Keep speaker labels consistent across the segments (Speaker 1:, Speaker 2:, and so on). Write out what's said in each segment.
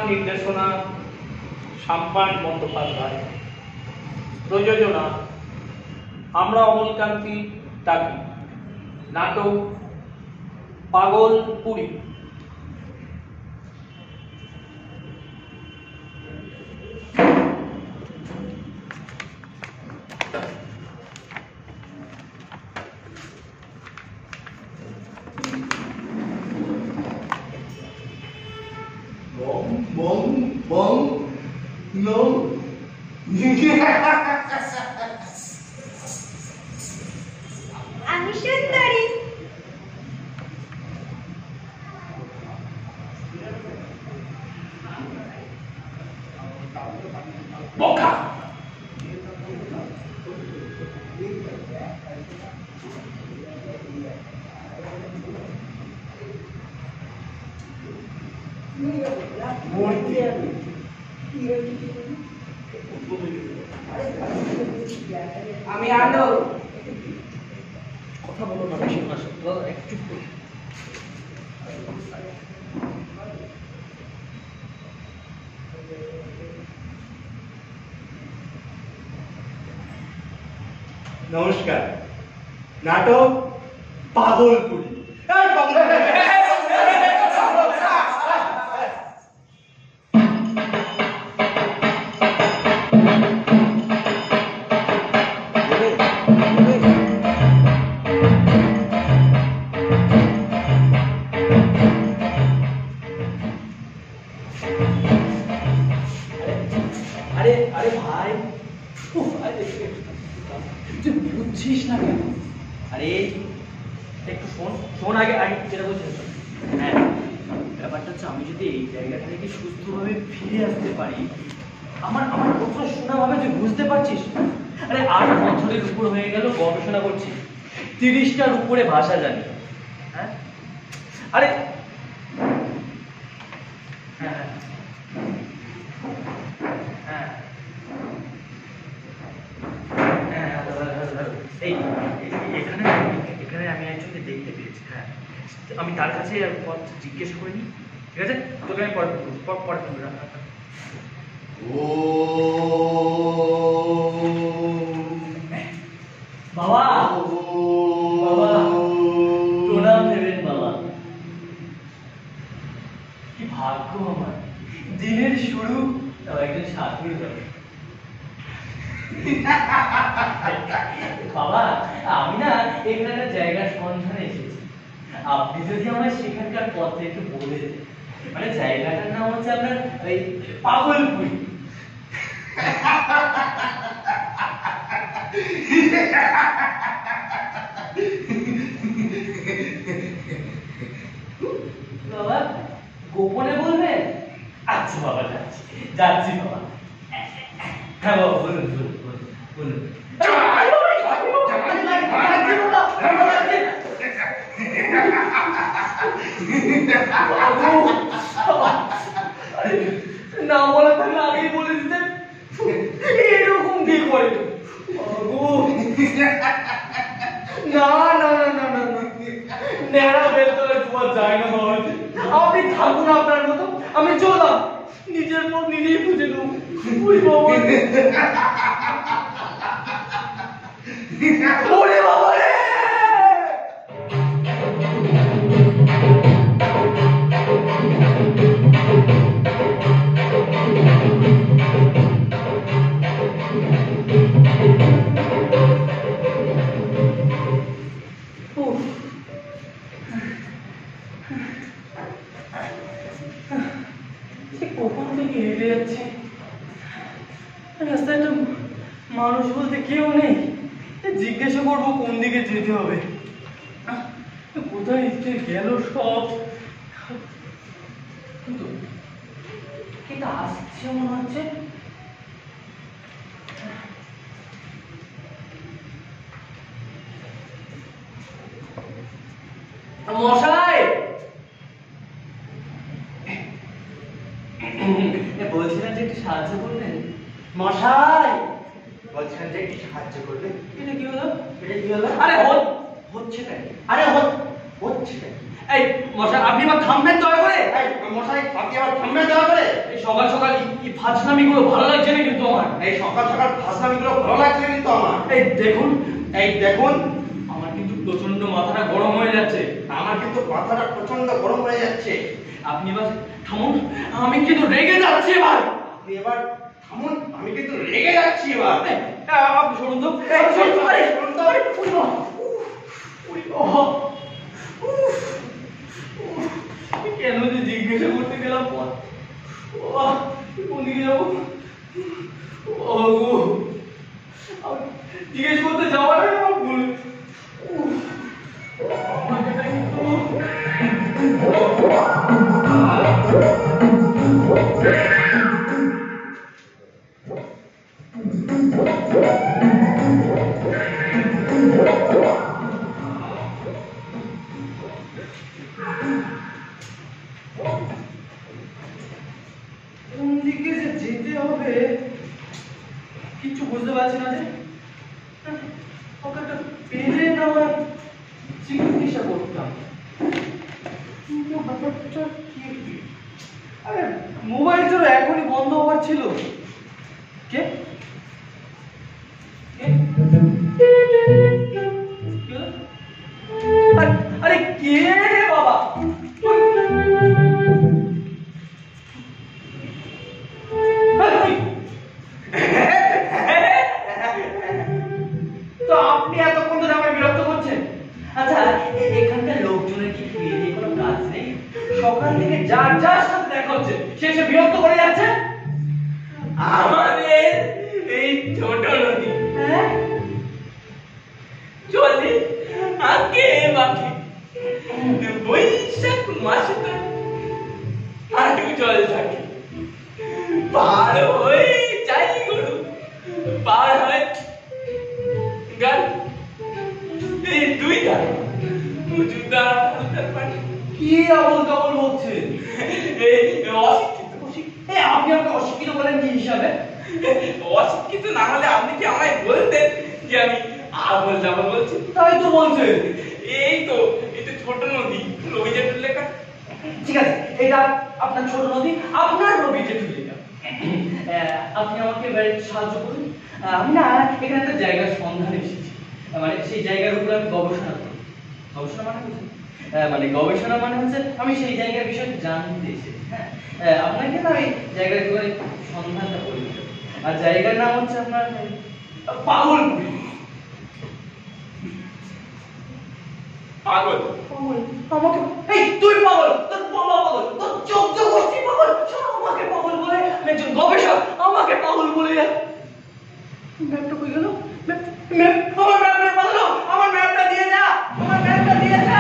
Speaker 1: নির্দেশনা সাম্পান বন্দ্যোপাধ্যায়। প্রযোজনা আমরা অমলকান্তি টাকি। নাটক পাগলপুরী।
Speaker 2: আমি সুন্দরী।
Speaker 1: বকা
Speaker 3: আমি আলো।
Speaker 1: কথা বলো না, বেশি না একটু।
Speaker 4: নমস্কার। নাটক পাগলপুরী।
Speaker 1: আরে আরে ভাই, তুই বুঝছিস না কেন? আরে একটু শোন আগে আগে যেটা বলছিস। হ্যাঁ, ব্যাপারটা হচ্ছে আমি যদি এই জায়গাটা থেকে সুস্থভাবে ফিরে আসতে পারি, আমার আমার কথা শোনা ভাবে তুই বুঝতে পারছিস? আরে 8 বছরের উপর হয়ে গেল গবেষণা করছি, 30টার উপরে ভাষা জানি। হ্যাঁ আরে হ্যাঁ হ্যাঁ এই এখানে এখানে আমি একজনকে দেখতে পেয়েছি। হ্যাঁ, আমি তার কাছে পথ জিজ্ঞেস করিনি। ঠিক আছে, তোকে আমি পরে বাবা বাবা প্রণাম দেবেন বাবা। কি ভাগ্য আমার, দিনের শুরু একজন সাধুর ঘরে। বাবা আমি না এখানে একটা জায়গার সন্ধানে এসেছি, আপনি যদি আমার সেখানকার পথে একটু বলে দেন। মানে জায়গাটার নাম হচ্ছে আপনার ওই পাগলপুরী। বাবা গোপনে বলবেন? আচ্ছা বাবা, যাচ্ছি যাচ্ছি বাবা। হ্যাঁ বাবা, বলুন বলুন বলুন। না বলা থাকলে আগেই বলে দিতেন। এরকম কি করে? না না না না না না, নেড়া বেলতলে তোমার যায় না বাবা। আপনি থাকুন আপনার মতো, আমি চললাম। নিজের পথ নিজেই খুঁজে নেব। ওরে বাবা রে! কখন থেকে হেঁটে যাচ্ছে, রাস্তায় একটা মানুষ বলতে কেউ নেই। জিজ্ঞাসা করবো কোন দিকে যেতে হবে, কোথায় গেল সব। কিন্তু আসছে মনে হচ্ছে। মশাই বলছিলেন যে একটু সাহায্য করবেন। মশাই
Speaker 4: বলছেন যে একটু সাহায্য করবে।
Speaker 1: এটা কি হলো?
Speaker 4: এটা কি হলো?
Speaker 1: আরে
Speaker 4: হচ্ছে তাই। আরে হচ্ছে তাই।
Speaker 1: এই মশাই আপনি আমার থামবেন দয়া করে।
Speaker 4: মশাই আপনি আমার থামবেন দয়া করে।
Speaker 1: এই সকাল সকাল এই ফাজলামিগুলো ভালো লাগছে না কিন্তু আমার।
Speaker 4: এই সকাল সকাল ফাজলামিগুলো ভালো লাগছে কিন্তু আমার।
Speaker 1: এই দেখুন আমার কিন্তু প্রচন্ড মাথাটা গরম হয়ে যাচ্ছে।
Speaker 4: আমার কিন্তু মাথাটা প্রচন্ড গরম হয়ে যাচ্ছে।
Speaker 1: আপনি এবার থামুন, আমি কিন্তু রেগে যাচ্ছি এবার।
Speaker 4: আপনি এবার থামুন, আমি কিন্তু রেগে যাচ্ছি এবার।
Speaker 1: আপনি শুনুন তো,
Speaker 4: শুনুন তো।
Speaker 1: কেন যে জিজ্ঞাসা করতে গেলাম, কোন দিকে যাবো? জিজ্ঞেস করতে যাওয়াটাই আমার ভুল। কোন দিকে যে যেতে হবে কিছু বুঝতে পারছি না। যে ওকে একটা পেলে না হয় চিকিৎসা করতাম, কিন্তু ব্যাপারটা কি? আরে মোবাইল তো এখনই বন্ধ হওয়ার ছিল। কে কে? আরে কে রে বাবা? তো আপনি এতক্ষণ ধরে আমাকে বিরক্ত করছেন? আচ্ছা, এখানকার লোকজনের কি ফিরে কোনো কাজ নেই? সকাল থেকে যার যার সাথে দেখা হচ্ছে সে এসে বিরক্ত করে যাচ্ছে।
Speaker 2: আমাদের এই ছোট নদী চলে আগে বাকি বৈশাখ মাসে তো হাঁটু জল থাকে, পার হয়ে যাই গরু, পার হয় গান, এই দুই গান উঁচুদা পানি।
Speaker 1: কি আবল তাবল বলছেন?
Speaker 2: এই অশিক্ষিত।
Speaker 1: আপনি আমাকে অশিক্ষিত বলেন কি হিসাবে?
Speaker 2: অশিক্ষিত না হলে আপনি কি আমায় বলতেন যে আমি আবল তাবল বলছি?
Speaker 1: তাই তো বলছেন।
Speaker 2: এই তো ছোট নদী, রবি জেঠুর লেখা।
Speaker 1: ঠিক আছে, এটা আপনার ছোট নদী, আপনার রবি জেঠুর লেখা। আপনি আমাকে এবার সাহায্য করুন। আমি না এখানে একটা জায়গার সন্ধান এসেছি, মানে সেই জায়গার উপর আমি গবেষণা করব। গবেষণা মানে বুঝুন? মানে গবেষণা মানে হচ্ছে আমি সেই জায়গার বিষয়ে জানতে এসেছি। হ্যাঁ, আপনাকে না ওই জায়গার করে সন্ধানটা করে দিতে হবে। আর জায়গার নাম হচ্ছে আপনার পাগলপুর।
Speaker 2: পাগল
Speaker 1: আমাকে এই তুই পাগল, তোর বাবা পাগল, তোর চোদ্দ গোষ্ঠী পাগল, সব আমাকে পাগল বলে, আমি একজন গবেষক, আমাকে পাগল বলে। ম্যাপটা কই গেল? আমার ম্যাপটা পাগল, আমার ম্যাপটা দিয়ে যা, আমার ম্যাপটা দিয়ে যা।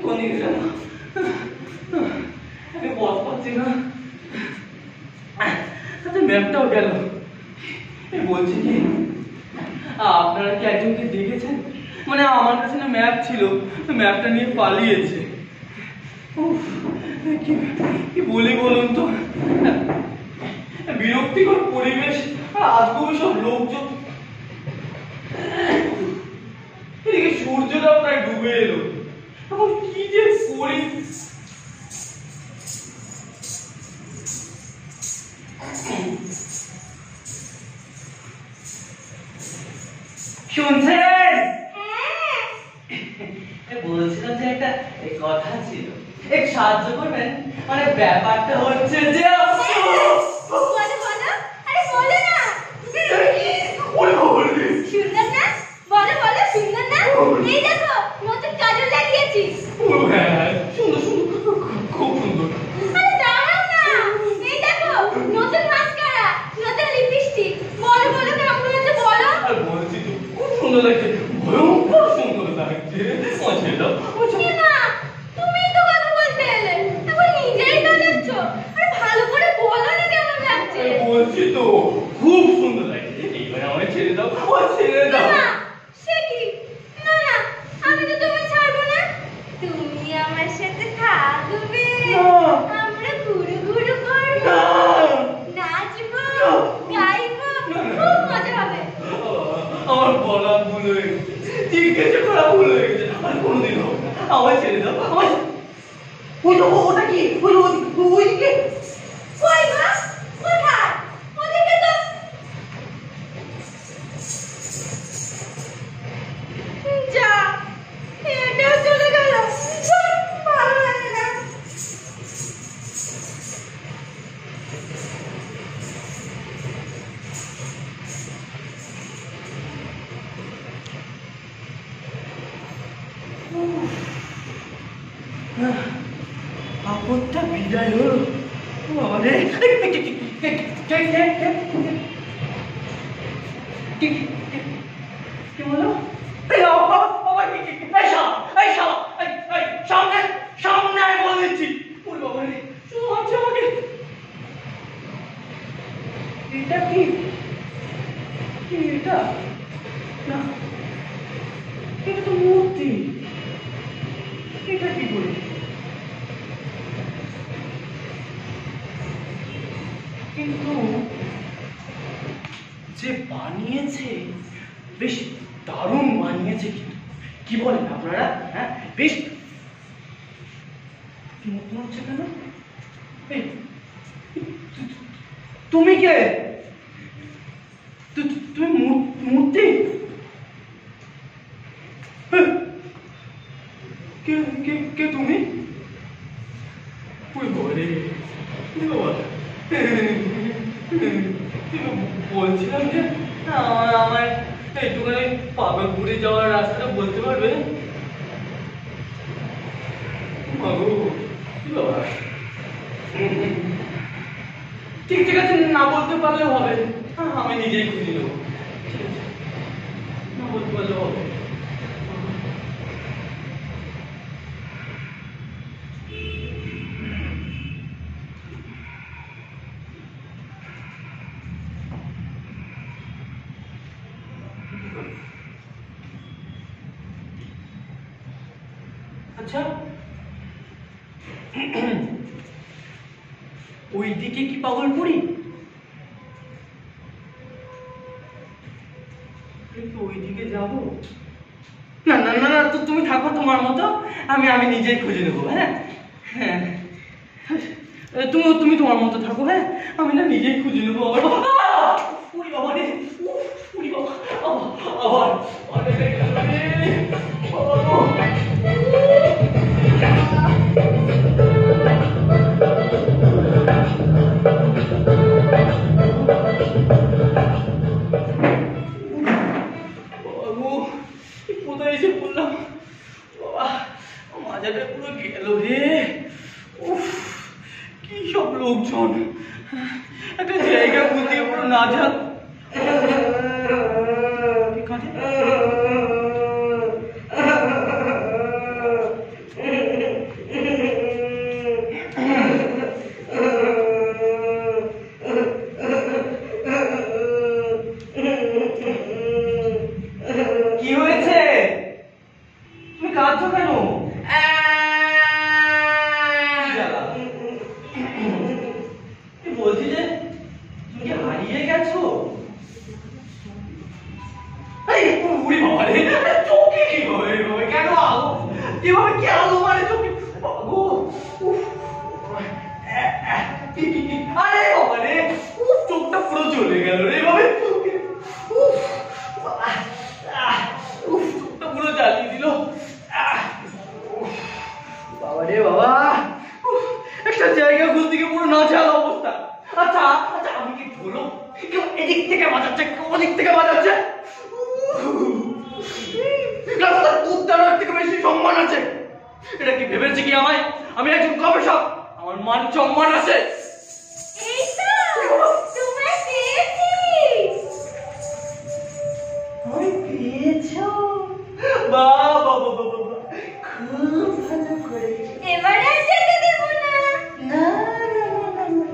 Speaker 1: কোন দিকে যাব? আমি পথ পাচ্ছি না। ম্যাপটাও গেল। বলছি কি, আপনারা কি একজনকে দেখেছেন? মানে আমার কাছে না ম্যাপ ছিল, ম্যাপটা নিয়ে পালিয়েছে। কি বলি বলুন তো, বিরক্তিকর পরিবেশ, আজকে সব লোকজন। এদিকে সূর্যটা প্রায় ডুবে এলো, এখন কি যে করি। শুনছেন? বলছিলাম যে একটা কথা ছিল, এক সাহায্য করবেন। মানে ব্যাপারটা হচ্ছে যে সুন্দর সুন্দর, খুব সুন্দর। বলছি তো খুব সুন্দর লাগছে, ভয়ঙ্কর সুন্দর লাগছে। বলছি তো খুব সুন্দর লাগছে, এইবার আমায় ছেড়ে দাও, ছেড়ে দাও।
Speaker 5: আমার সাথে থাকবে?
Speaker 1: না।
Speaker 5: আমরা ঘুরু ঘুরু করবো,
Speaker 1: না।
Speaker 5: নাচবো,
Speaker 1: না।
Speaker 5: গাইবো,
Speaker 1: না।
Speaker 5: খুব মজা হবে।
Speaker 1: আমার বলা ভুল হয়ে গেছে, জিজ্ঞেস করা ভুল হয়ে গেছে, আর কোনোদিন হবে না। আমায় ছেড়ে দাও, ওই তো ওটা কি, ওইদিকে
Speaker 5: কই মা? কোথায়? ওদিকে তো। যা, এটাও চলে গেল। ভালো লাগে না।
Speaker 1: আপদটা বিদায় হলো। বাবারে, কি বলো? সামনে সামনে আমি বলে দিচ্ছি। ওরে বাবারে, মারছে আমাকে। এটা কি? কি এটা? না, এটা তো মূর্তি। এটা কি করে? কিন্তু যে বানিয়েছে বেশ দারুণ বানিয়েছে, কিন্তু কি বলেন আপনারা? হ্যাঁ, বেশ নতুন হচ্ছে কেন? এই, তুমি কে? তুমি মূর্তি? কে কে কে তুমি? ওই বলে বলছিলাম যে আমার একটুখানি পাগলপুরে যাওয়ার রাস্তাটা বলতে পারবে? মাগো, কি বাবা, ঠিক ঠিক আছে, না বলতে পারলেও হবে, আমি নিজেই খুঁজে নেবো। ঠিক আছে, না বলতে পারলেও হবে। আচ্ছা, ওইদিকে কি পাগলপুরি? ওইদিকে যাবো? না না না না, তো তুমি থাকো তোমার মতো, আমি আমি নিজেই খুঁজে নেবো। হ্যাঁ হ্যাঁ, তুমি তোমার মতো থাকো। হ্যাঁ, আমি না নিজেই খুঁজে নেবো। আবার কোথায় এসে পড়লাম? বাবা, মাজাটা পুরো গেল রে। উফ, কি সব লোকজন, একটা জায়গা বুঝিয়ে পুরো না যা। কি হয়েছে? তুমি কাঁদছো কেন? বলছি যে তুমি কি হারিয়ে গেছো? উড়ি বাবা রে, চোখে কি হবে? কেন আলো এভাবে, কি আলো মানে চোখে? আরে বাবা রে, চোখটা পুরো চলে গেল রে এভাবে। চোখটা পুরো জ্বালিয়ে দিল। বাবা রে বাবা, একটা জায়গা খুঁজতে গিয়ে পুরো নাচাল অবস্থা। আচ্ছা আচ্ছা, আমি কি বলো, কেউ এদিক থেকে বাজাচ্ছে, কেউ ওদিক থেকে বাজাচ্ছে। রাস্তার উদ্ধারের থেকে বেশি সম্মান আছে। এটা কি ভেবেছে কি আমায়? আমি একজন গবেষক, আমার মান সম্মান আছে।
Speaker 5: এই তো তোমায় পেয়েছি।
Speaker 1: আমি পেয়েছো? বাহ বাহ বাহ বাহ বাহ, খুব ভালো করেছো।
Speaker 5: এবার আর যেতে দেব না।
Speaker 1: না না না না,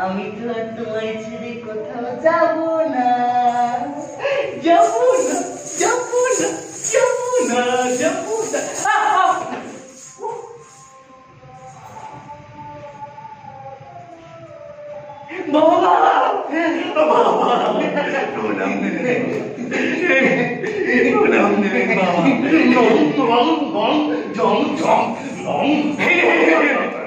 Speaker 1: আমি তো আর তোমায় ছেড়ে কোথাও যাব না, যাব না, যাব না, যাব না, যাব না। বাবা
Speaker 4: প্রণাম নেবেন প্রণাম নেবেন বাবা জং জং জং
Speaker 1: বাবা